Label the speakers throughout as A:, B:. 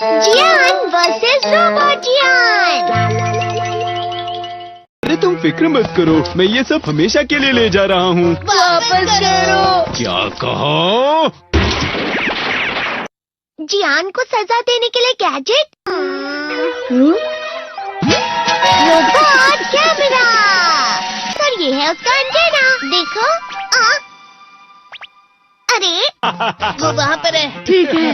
A: जियान versus robot जियान।
B: अरे तुम फिक्र मत करो, मैं ये सब हमेशा के लिए ले जा रहा हूँ।
A: वापस करो।
B: क्या कहा?
A: जियान को सजा देने के लिए गैजेट। Robot camera. और ये है उसका एंटेना। देखो। अरे वो वहाँ पर है।
C: ठीक है।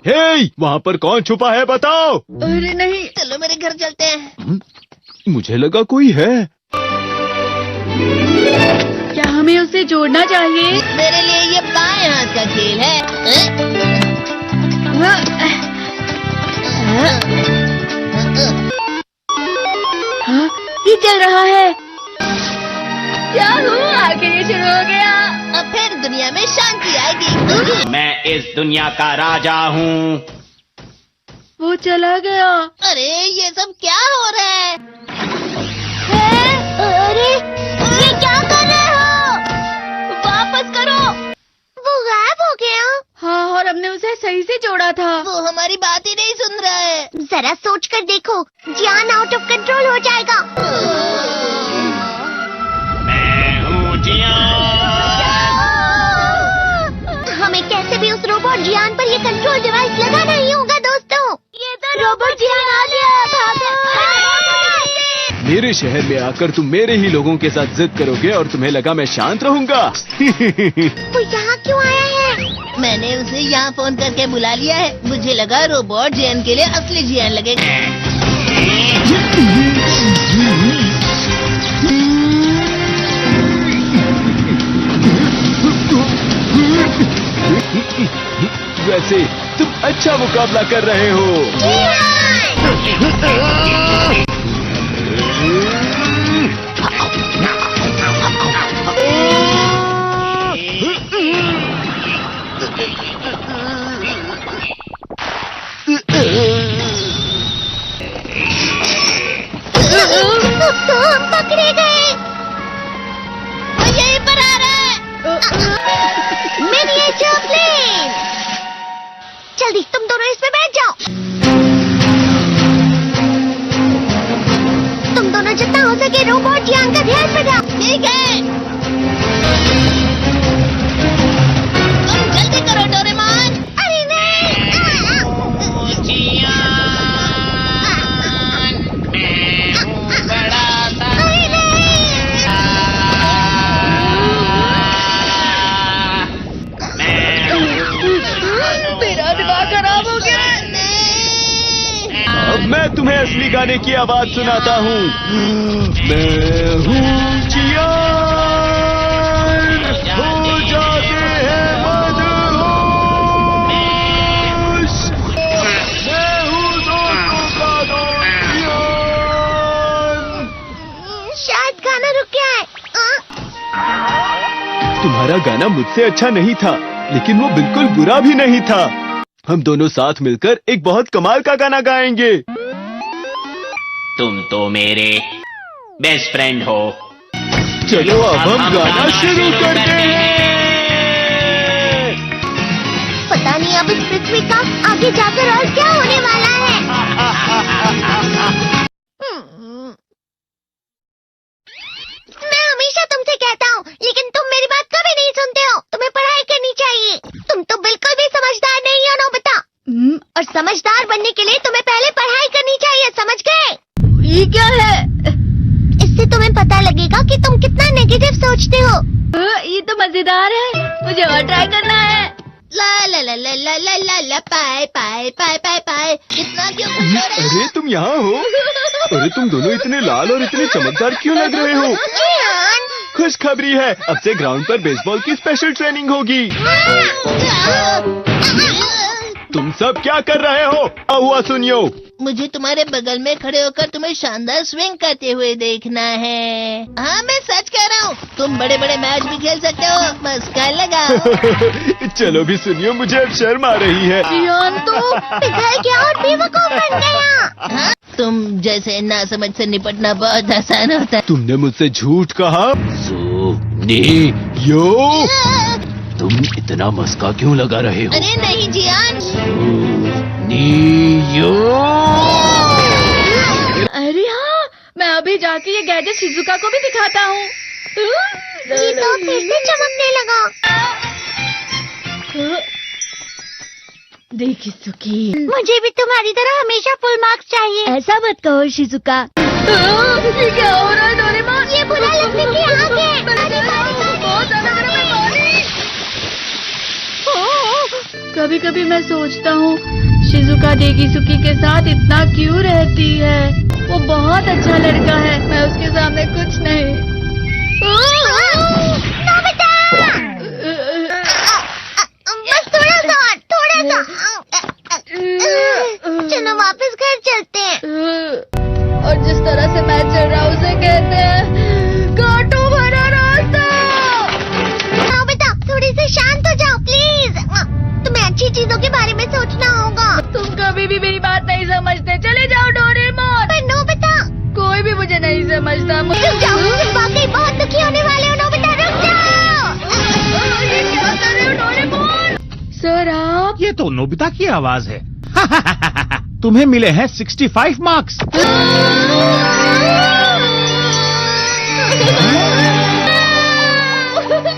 B: हे, वहाँ पर कौन छुपा है बताओ?
C: अरे नहीं,
A: चलो मेरे घर चलते हैं।
B: मुझे लगा कोई है।
C: क्या हमें उसे जोड़ना चाहिए?
A: मेरे लिए ये बाएं हाथ का खेल है।
C: हाँ, ये चल रहा है। क्या हुआ? आखिर ये शुरू हो गया।
A: अब फिर दुनिया में शांति आएगी।
D: मैं इस दुनिया का राजा हूँ।
C: वो चला गया।
A: अरे ये सब क्या हो रहा है? अरे ये क्या कर रहे हो? वापस करो। वो गायब हो गया।
C: हाँ, और हमने उसे सही से जोड़ा था।
A: वो हमारी बात ही नहीं सुन रहा है। जरा सोच कर देखो, जियान आउट ऑफ कंट्रोल हो जाएगा।
D: मैं हूँ जियान।
A: हमें कैसे भी उस रोबोट जियान पर ये कंट्रोल डिवाइस लगाना ही होगा दोस्तों। ये तो रोबोट जियान आ गया।
B: मेरे शहर में आकर तुम मेरे ही लोगों के साथ जिद करोगे और तुम्हें लगा मैं शांत रहूंगा।
A: वो यहाँ क्यों आया है? मैंने उसे यहाँ फोन करके बुला लिया है। मुझे लगा रोबोट जियान के लिए असली जियान लगेगा।
B: वैसे तुम अच्छा मुकाबला कर रहे हो।
A: तो हम पकड़े गए। वो यहीं पर आ रहा है। Miniature plane. जल्दी तुम दोनों इस पे बैठ जाओ। तुम दोनों जितना हो सके रोबोट जियान का ध्यान रखो। ठीक है। तुम जल्दी करो डोरेमोन। अरे नहीं।
D: जियान, मैं हूँ बड़ा सा।
A: अरे नहीं।
C: मेरा दिमाग खराब हो गया।
B: अब मैं तुम्हें असली गाने की आवाज सुनाता हूँ। मैं हूँ जियान, हो जाते हैं मदहोश। मैं हूँ दोस्तों का दोस्त जियान।
A: शायद गाना रुक गया है।
B: तुम्हारा गाना मुझसे अच्छा नहीं था, लेकिन वो बिल्कुल बुरा भी नहीं था। हम दोनों साथ मिलकर एक बहुत कमाल का गाना गाएंगे।
D: तुम तो मेरे बेस्ट फ्रेंड हो।
B: चलो अब हम गाना शुरू करते हैं।
A: पता नहीं अब इस पृथ्वी का आगे जाकर और क्या होने वाला है। मैं हमेशा तुमसे कहता हूँ, लेकिन तुम मेरी बात कभी नहीं सुनते हो। तुम्हें पढ़ाई करनी चाहिए। तुम तो बिल्कुल भी समझदार नहीं हो नोबिता। और समझदार बनने के लिए तुम्हें पहले पढ़ाई करनी चाहिए, समझ गए?
C: ये क्या है?
A: इससे तुम्हें पता लगेगा कि तुम कितना नेगेटिव सोचते हो।
C: ये तो मजेदार है। मुझे और ट्राई करना है।
A: ला ला ला ला ला ला ला ला पाए पाए पाए पाए पाए। कितना क्यों खुश हो रहे हो?
B: अरे तुम यहाँ हो? अरे तुम दोनों इतने लाल और इतने चमकदार क्यों लग रहे हो?
A: जियान।
B: खुशखबरी है, अब से ग्राउंड पर बेसबॉल की स्पेशल ट्रेनिंग होगी। तुम सब क्या कर रहे हो? हुआ सुनियो।
A: मुझे तुम्हारे बगल में खड़े होकर तुम्हें शानदार स्विंग करते हुए देखना है। हाँ मैं सच कह रहा हूँ। तुम बड़े बड़े मैच भी खेल सकते हो। मस्का लगाओ।
B: चलो भी सुनियो, मुझे अब शर्म आ रही है।
C: जियान तो
A: पिघल गया और बेवकूफ बन गया। हाँ? तुम जैसे नासमझ से निपटना बहुत आसान होता है।
B: तुमने मुझसे झूठ कहा। सुनियो, तुम इतना मस्का क्यों लगा रहे हो?
A: अरे नहीं जियान।
B: नियो।
C: अरे हाँ, मैं अभी जाके ये गैजेट शिजुका को भी दिखाता हूँ।
A: ये तो फिर से चमकने लगा।
C: देखिए सुकी,
A: मुझे भी तुम्हारी तरह हमेशा फुल मार्क्स चाहिए।
C: ऐसा मत कहो शिजुका। ये क्या हो रहा है डोरेमोन?
A: ये बुरा लगने की आग है।
C: बहुत ज्यादा गर्म है पानी। कभी कभी मैं सोचता हूँ शिजुका डेगिसुकी के साथ इतना क्यों रहती है। वो बहुत अच्छा लड़का है, मैं उसके सामने कुछ नहीं।
A: नोबिता! बस थोड़ा सा। चलो वापस घर चलते हैं।
C: और जिस तरह से मैं चल रहा हूँ उसे कहते हैं कांटों भरा रास्ता।
A: नोबिता, थोड़ी सी शांत हो जाओ प्लीज। तुम्हें अच्छी चीजों के बारे में सोचना होगा।
C: तुम कभी भी मेरी बात नहीं समझते। चले जाओ डोरेमोन।
A: पर नोबिता,
C: कोई भी मुझे नहीं समझता।
A: रुक जाओ, तुम वाकई बहुत दुखी होने वाले हो। नोबिता रुक जाओ।
C: ये क्या कर रहे हो डोरेमोन? सर आप?
E: ये तो नोबिता की आवाज है। तुम्हें मिले हैं 65 मार्क्स।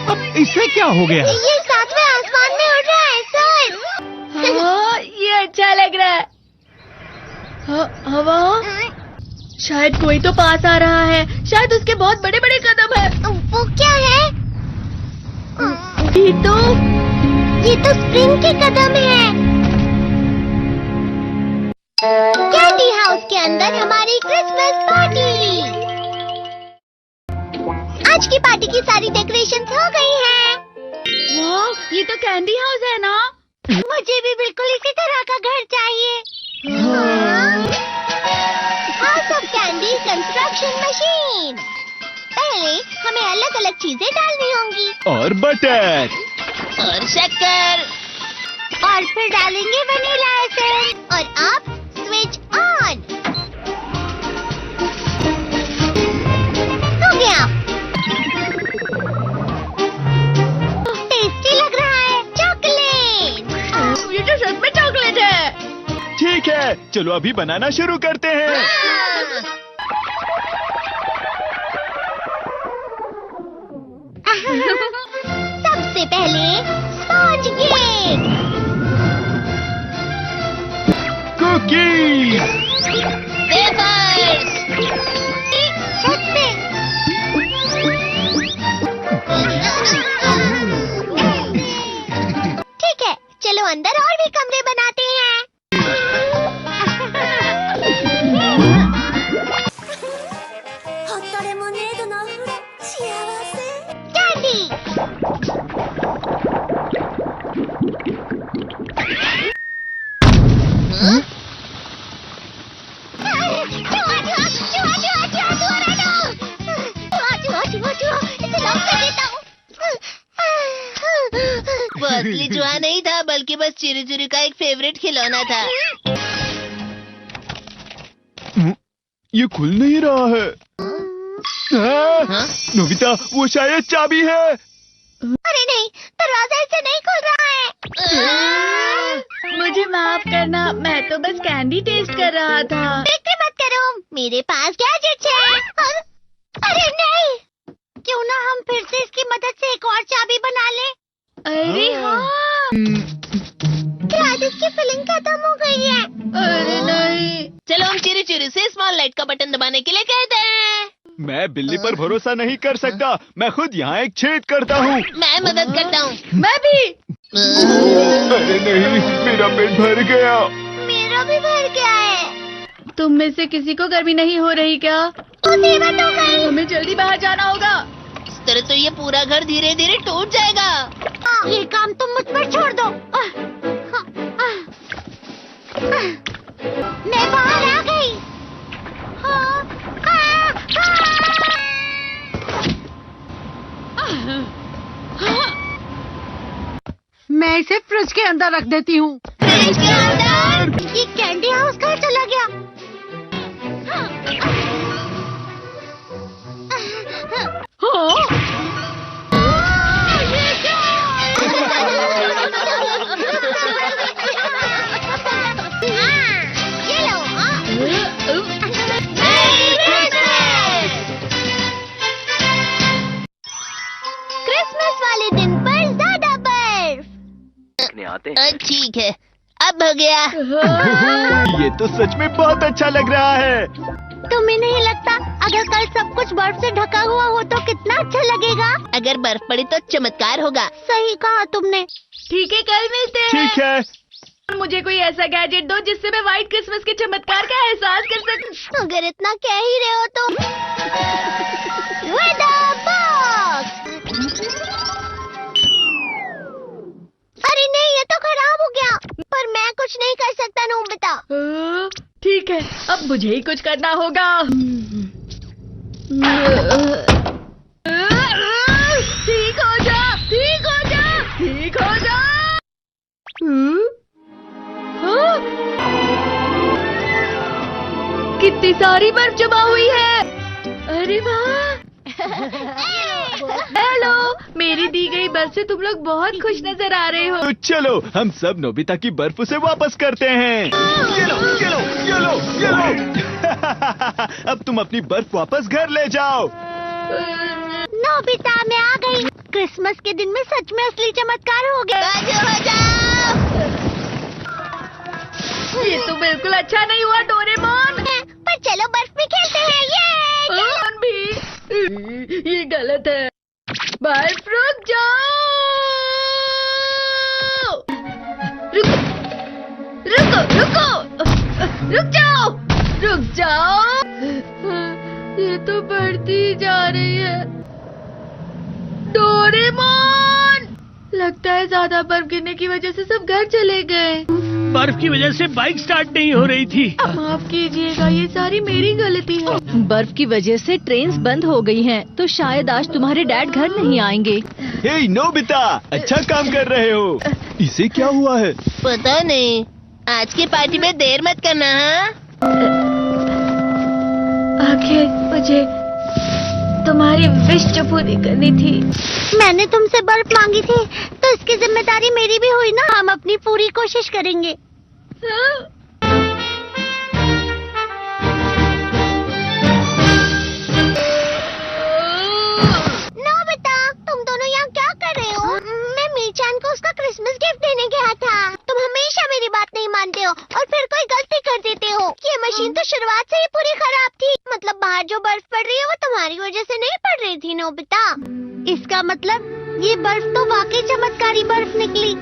E: अब इसे क्या हो गया?
A: ये सातवें आसमान में उड़ रहा है सर।
C: हाँ, ये अच्छा लग रहा है। हवा? शायद कोई तो पास आ रहा है। शायद उसके बहुत बड़े बड़े कदम है।
A: वो क्या है? ये तो स्प्रिंग के कदम है। कैंडी हाउस के अंदर हमारी क्रिसमस पार्टी। आज की पार्टी की सारी डेकोरेशंस हो गई हैं।
C: वाह, ये तो कैंडी हाउस है ना?
A: मुझे भी बिल्कुल इसी तरह का घर चाहिए। House of candy construction machine. पहले हमें अलग अलग चीजें डालनी होंगी।
B: और बटर।
A: और शक्कर। और फिर डालेंगे वनीला एसेंस। और अब स्विच ऑन। हो गया। टेस्टी लग रहा है। चॉकलेट।
C: ये तो सच में चॉकलेट है।
B: ठीक है, चलो अभी बनाना शुरू करते हैं।
A: सबसे पहले स्पॉन्ज केक।
B: कुकीज।
A: वेफर्स। छत पे। ठीक है, चलो अंदर और भी कमरे बनाते हैं। कैंडी।
F: वो असली चूहा नहीं था, बल्कि बस चिरी चिरी का एक फेवरेट खिलौना था।
B: ये खुल नहीं रहा है।
F: हाँ?
B: नोबिता, वो शायद चाबी है।
A: अरे नहीं, दरवाजा ऐसे नहीं खुल रहा है।
C: मुझे माफ करना, मैं तो बस कैंडी टेस्ट कर रहा था।
A: फिक्र मत करो, मेरे पास गैजेट्स है। अरे नहीं, क्यों ना हम फिर से इसकी मदद से एक और चाबी बना लें।
C: अरे हाँ।
A: शायद इसकी फिलिंग खत्म हो गई है।
C: अरे नहीं।
F: चलो हम चिरी चिरी से स्मॉल लाइट का बटन दबाने के लिए कहते हैं।
B: मैं बिल्ली पर भरोसा नहीं कर सकता। मैं खुद यहाँ एक छेद करता हूँ।
F: मैं मदद करता हूँ।
C: मैं भी।
B: अरे नहीं, मेरा पेट भर गया।
A: मेरा भी भर गया है।
C: तुम में से किसी को गर्मी नहीं हो रही क्या?
A: मुसीबत हो गई।
C: हमें जल्दी बाहर जाना होगा।
F: इस तरह तो ये पूरा घर धीरे धीरे टूट जाएगा।
A: ये काम तुम मुझ पर छोड़ दो। मैं बाहर आ गई।
G: मैं इसे फ्रिज के अंदर रख देती हूँ।
A: फ्रिज के अंदर? ये कैंडी हाउस कहाँ चला गया?
G: हाँ?
A: ये क्या?
H: आते हैं।
F: ठीक है, अब हो गया।
B: ये तो सच में बहुत अच्छा लग रहा है।
A: तुम्हें नहीं लगता अगर कल सब कुछ बर्फ से ढका हुआ हो तो कितना अच्छा लगेगा?
F: अगर बर्फ पड़ी तो चमत्कार होगा।
A: सही कहा तुमने।
C: ठीक है, कल मिलते हैं।
B: ठीक है।
C: मुझे कोई ऐसा गैजेट दो जिससे मैं व्हाइट क्रिसमस के चमत्कार का एहसास कर सकूं।
A: अगर इतना कह ही रहे हो तो वेदर बॉक्स। अरे नहीं, ये तो खराब हो गया। पर मैं कुछ नहीं कर सकता नोबिता।
C: ठीक है, अब मुझे ही कुछ करना होगा। ठीक हो जा, ठीक हो जा, ठीक हो जा। हाँ? कितनी सारी बर्फ जमा हुई है। अरे वाह। हेलो, मेरी दी गई बर्फ से तुम लोग बहुत खुश नजर आ रहे हो।
B: तो चलो हम सब नोबिता की बर्फ उसे वापस करते हैं। ये लो, ये लो, ये लो, ये लो। अब तुम अपनी बर्फ वापस घर ले जाओ।
A: नोबिता, मैं आ गई। क्रिसमस के दिन में सच में असली चमत्कार हो गया।
F: बाजू हो जाओ।
C: ये तो बिल्कुल अच्छा नहीं हुआ डोरेमोन।
A: पर चलो बर्फ में खेलते हैं। ये
C: डोरेमोन भी, ये गलत है। बर्फ रुक जाओ। रुको, रुको, रुक जाओ, रुक जाओ। ये तो बढ़ती जा रही है। डोरेमोन, लगता है ज्यादा बर्फ गिरने की वजह से सब घर चले गए।
E: बर्फ की वजह से बाइक स्टार्ट नहीं हो रही थी।
C: माफ कीजिएगा, ये सारी मेरी गलती है।
I: बर्फ की वजह से ट्रेन्स बंद हो गई हैं, तो शायद आज तुम्हारे डैड घर नहीं आएंगे।
B: हे नोबिता, अच्छा काम कर रहे हो। इसे क्या हुआ है?
F: पता नहीं, आज की पार्टी में देर मत करना। हाँ,
C: आखिर मुझे तुम्हारी विश जो पूरी करनी थी।
A: मैंने तुमसे बर्फ मांगी थी, तो इसकी जिम्मेदारी मेरी भी हुई ना। हम अपनी पूरी कोशिश करेंगे। नोबिता, तुम दोनों यहाँ क्या कर रहे हो? मैं मीचान को उसका क्रिसमस गिफ्ट देने गया था। तुम हमेशा मेरी बात नहीं मानते हो और फिर कोई गलती कर देते हो। ये मशीन तो शुरुआत से ही पूरी खराब थी। मतलब बाहर जो बर्फ पड़ रही है वो तुम्हारी वजह से नहीं पड़ रही थी नोबिता। इसका मतलब ये बर्फ तो वाकई चमत्कारी बर्फ निकली।